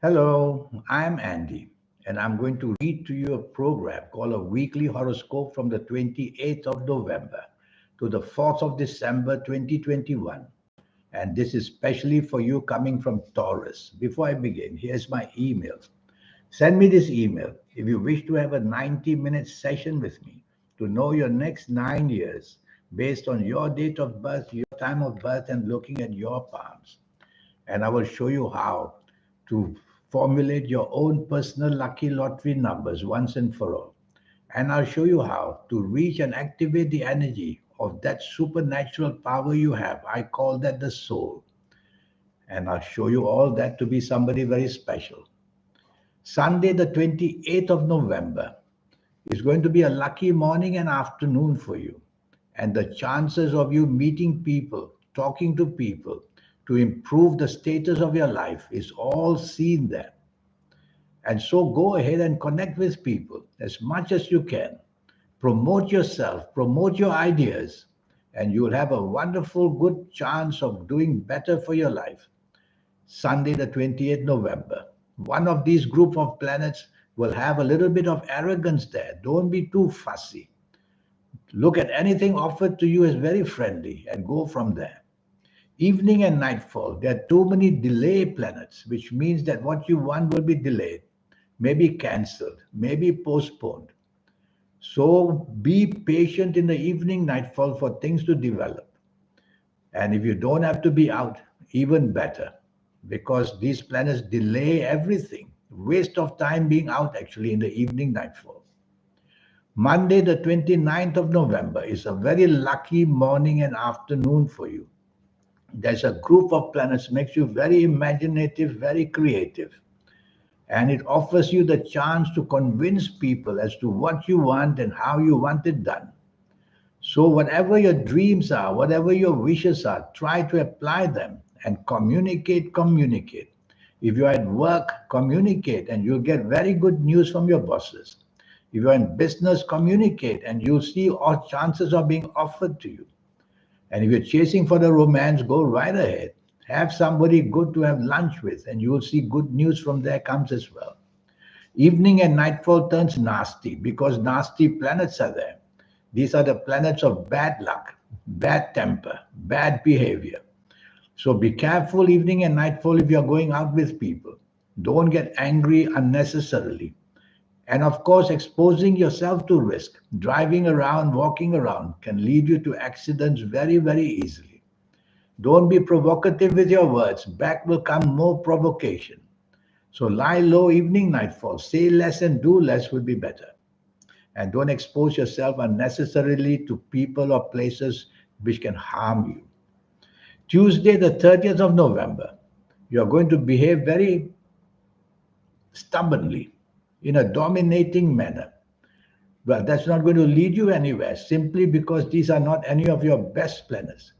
Hello, I'm Andy, and I'm going to read to you a program called a weekly horoscope from the 28th of November to the 4th of December 2021. And this is specially for you coming from Taurus. Before I begin, here's my email. Send me this email if you wish to have a 90-minute session with me to know your next 9 years based on your date of birth, your time of birth, and looking at your palms. And I will show you how to formulate your own personal lucky lottery numbers once and for all. And I'll show you how to reach and activate the energy of that supernatural power you have. I call that the soul. And I'll show you all that to be somebody very special. Sunday, the 28th of November, is going to be a lucky morning and afternoon for you. And the chances of you meeting people, talking to people, to improve the status of your life is all seen there. And so go ahead and connect with people as much as you can. Promote yourself, promote your ideas, and you will have a wonderful, good chance of doing better for your life. Sunday, the 28th November. One of these group of planets will have a little bit of arrogance there. Don't be too fussy. Look at anything offered to you as very friendly and go from there. Evening and nightfall, there are too many delay planets, which means that what you want will be delayed, maybe cancelled, maybe postponed. So be patient in the evening, nightfall for things to develop. And if you don't have to be out, even better, because these planets delay everything. Waste of time being out actually in the evening, nightfall. Monday, the 29th of November, is a very lucky morning and afternoon for you. There's a group of planets makes you very imaginative, very creative, and it offers you the chance to convince people as to what you want and how you want it done. So whatever your dreams are, whatever your wishes are, try to apply them and communicate. If you're at work, communicate and you'll get very good news from your bosses. If you're in business, communicate and you'll see all chances are being offered to you. And if you're chasing for the romance, go right ahead. Have somebody good to have lunch with, and you will see good news from there comes as well. Evening and nightfall turns nasty because nasty planets are there. These are the planets of bad luck, bad temper, bad behavior. So be careful evening and nightfall if you're going out with people. Don't get angry unnecessarily. And of course, exposing yourself to risk, driving around, walking around can lead you to accidents very, very easily. Don't be provocative with your words. Back will come more provocation. So lie low evening, nightfall. Say less and do less will be better. And don't expose yourself unnecessarily to people or places which can harm you. Tuesday, the 30th of November, you are going to behave very stubbornly in a dominating manner. Well, that's not going to lead you anywhere simply because these are not any of your best planners.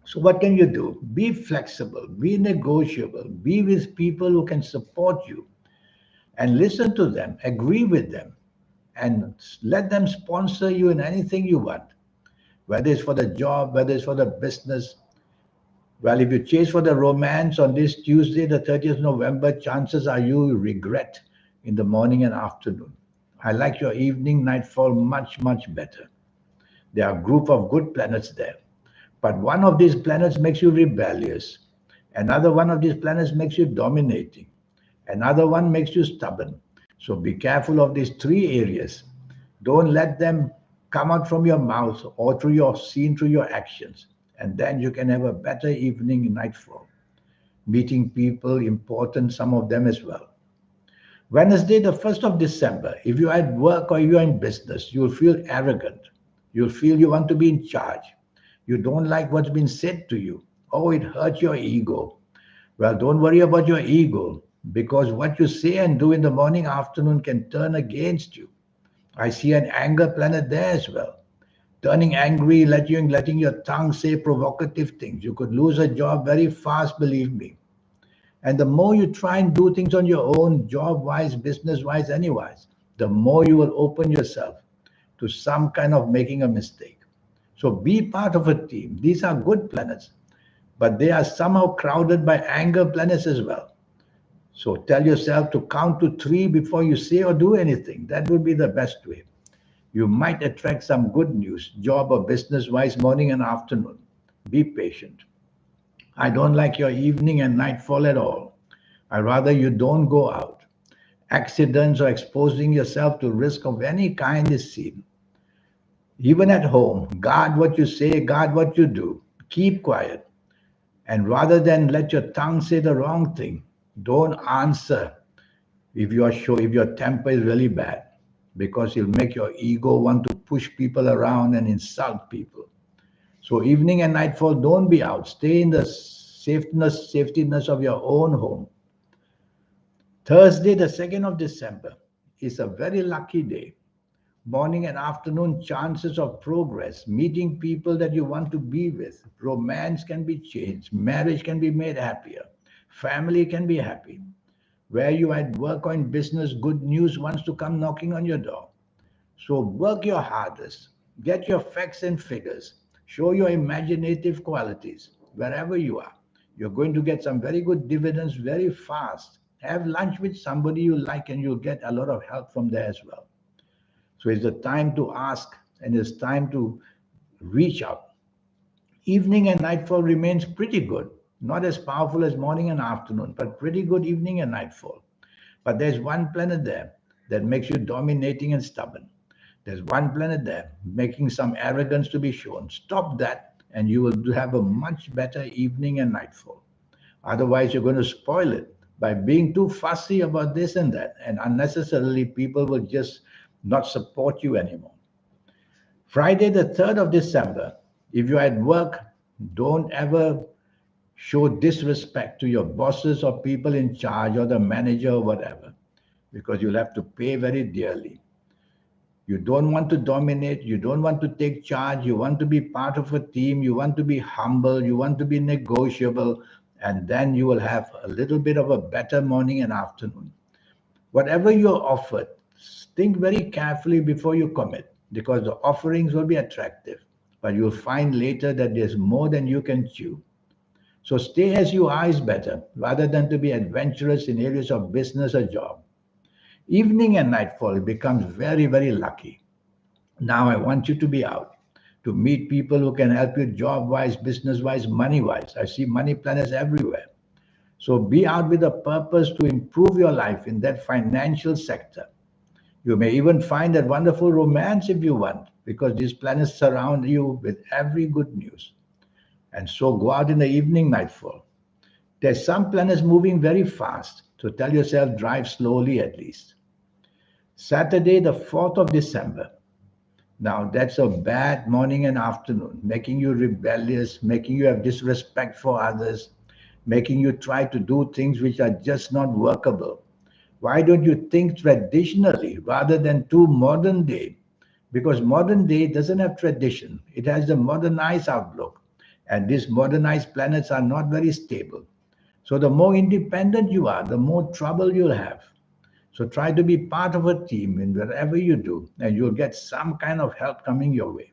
So, what can you do? Be flexible, be negotiable, be with people who can support you and listen to them, agree with them, and let them sponsor you in anything you want, whether it's for the job, whether it's for the business. Well, if you chase for the romance on this Tuesday, the 30th November, chances are you regret in the morning and afternoon. I like your evening nightfall much, much better. There are a group of good planets there. But one of these planets makes you rebellious. Another one of these planets makes you dominating. Another one makes you stubborn. So be careful of these three areas. Don't let them come out from your mouth or through your seen through your actions. And then you can have a better evening and nightfall. Meeting people, important, some of them as well. Wednesday, the 1st of December, if you're at work or you're in business, you'll feel arrogant. You'll feel you want to be in charge. You don't like what's been said to you. Oh, it hurts your ego. Well, don't worry about your ego because what you say and do in the morning, afternoon can turn against you. I see an anger planet there as well. Turning angry, letting your tongue say provocative things. You could lose a job very fast, believe me. And the more you try and do things on your own, job wise, business wise, anywise, the more you will open yourself to some kind of making a mistake. So be part of a team. These are good planets, but they are somehow crowded by anger planets as well. So tell yourself to count to three before you say or do anything. That would be the best way. You might attract some good news, job or business wise, morning and afternoon. Be patient. I don't like your evening and nightfall at all. I rather you don't go out. Accidents or exposing yourself to risk of any kind is seen. Even at home, guard what you say, guard what you do. Keep quiet. And rather than let your tongue say the wrong thing, don't answer if your temper is really bad, because it'll make your ego want to push people around and insult people. So evening and nightfall, don't be out. Stay in the safetyness of your own home. Thursday, the 2nd of December, is a very lucky day. Morning and afternoon chances of progress, meeting people that you want to be with. Romance can be changed. Marriage can be made happier. Family can be happy. Where you at work or in business, good news wants to come knocking on your door. So work your hardest. Get your facts and figures. Show your imaginative qualities wherever you are. You're going to get some very good dividends very fast. Have lunch with somebody you like and you'll get a lot of help from there as well. So it's the time to ask and it's time to reach out. Evening and nightfall remains pretty good. Not as powerful as morning and afternoon, but pretty good evening and nightfall. But there's one planet there that makes you dominating and stubborn. There's one planet there making some arrogance to be shown. Stop that, and you will have a much better evening and nightfall. Otherwise, you're going to spoil it by being too fussy about this and that, and unnecessarily, people will just not support you anymore. Friday, the 3rd of December, if you're at work, don't ever show disrespect to your bosses or people in charge or the manager or whatever, because you'll have to pay very dearly. You don't want to dominate, you don't want to take charge, you want to be part of a team, you want to be humble, you want to be negotiable, and then you will have a little bit of a better morning and afternoon. Whatever you're offered, think very carefully before you commit, because the offerings will be attractive, but you'll find later that there's more than you can chew. So stay as you are is better, rather than to be adventurous in areas of business or job. Evening and nightfall becomes very, very lucky. Now I want you to be out, to meet people who can help you job wise, business wise, money wise. I see money planners everywhere. So be out with a purpose to improve your life in that financial sector. You may even find that wonderful romance if you want, because these planets surround you with every good news. And so go out in the evening, nightfall. There's some planets moving very fast, so tell yourself drive slowly at least. Saturday, the 4th of December. Now, that's a bad morning and afternoon, making you rebellious, making you have disrespect for others, making you try to do things which are just not workable. Why don't you think traditionally rather than too modern day? Because modern day doesn't have tradition, it has the modernized outlook. And these modernized planets are not very stable. So the more independent you are, the more trouble you'll have. So try to be part of a team in whatever you do, and you'll get some kind of help coming your way.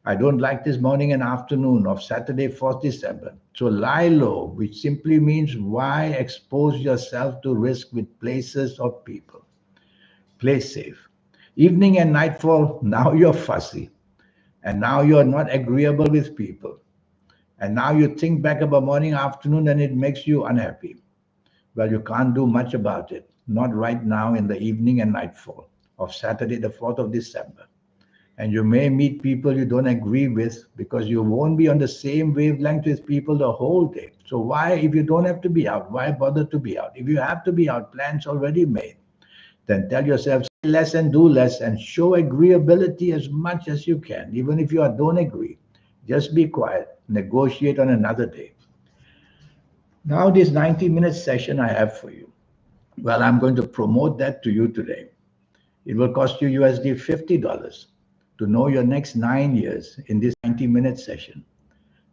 I don't like this morning and afternoon of Saturday, 4th December. So lie low, which simply means why expose yourself to risk with places or people. Play safe. Evening and nightfall, now you're fussy. And now you're not agreeable with people. And now you think back about morning, afternoon, and it makes you unhappy. Well, you can't do much about it. Not right now in the evening and nightfall of Saturday, the 4th of December. And you may meet people you don't agree with because you won't be on the same wavelength with people the whole day. So why, if you don't have to be out, why bother to be out? If you have to be out, plans already made, then tell yourself, say less and do less and show agreeability as much as you can. Even if you don't agree, just be quiet, negotiate on another day. Now this 90-minute session I have for you. Well, I'm going to promote that to you today. It will cost you USD $50 to know your next 9 years in this 90-minute session.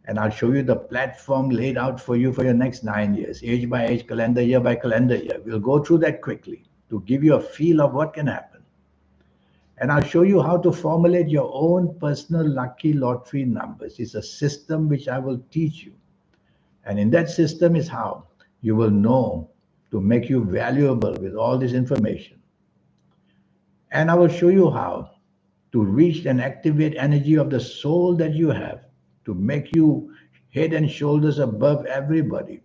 And I'll show you the platform laid out for you for your next 9 years, age by age, calendar year by calendar year. We'll go through that quickly to give you a feel of what can happen. And I'll show you how to formulate your own personal lucky lottery numbers. It's a system which I will teach you. And in that system is how you will know to make you valuable with all this information. And I will show you how to reach and activate energy of the soul that you have to make you head and shoulders above everybody.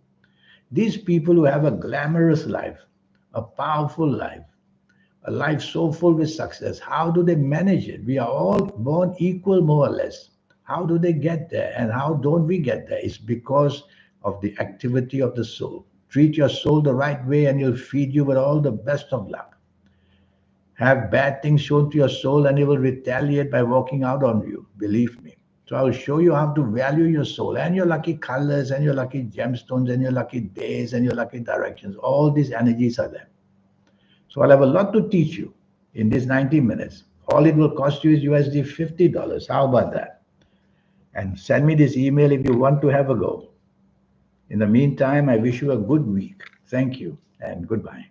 These people who have a glamorous life, a powerful life, a life so full with success, how do they manage it? We are all born equal, more or less. How do they get there? And how don't we get there? It's because of the activity of the soul. Treat your soul the right way, and you'll feed you with all the best of luck. Have bad things shown to your soul, and it will retaliate by walking out on you. Believe me. So I will show you how to value your soul and your lucky colors and your lucky gemstones and your lucky days and your lucky directions. All these energies are there. So I'll have a lot to teach you in these 90 minutes. All it will cost you is USD $50. How about that? And send me this email if you want to have a go. In the meantime, I wish you a good week. Thank you and goodbye.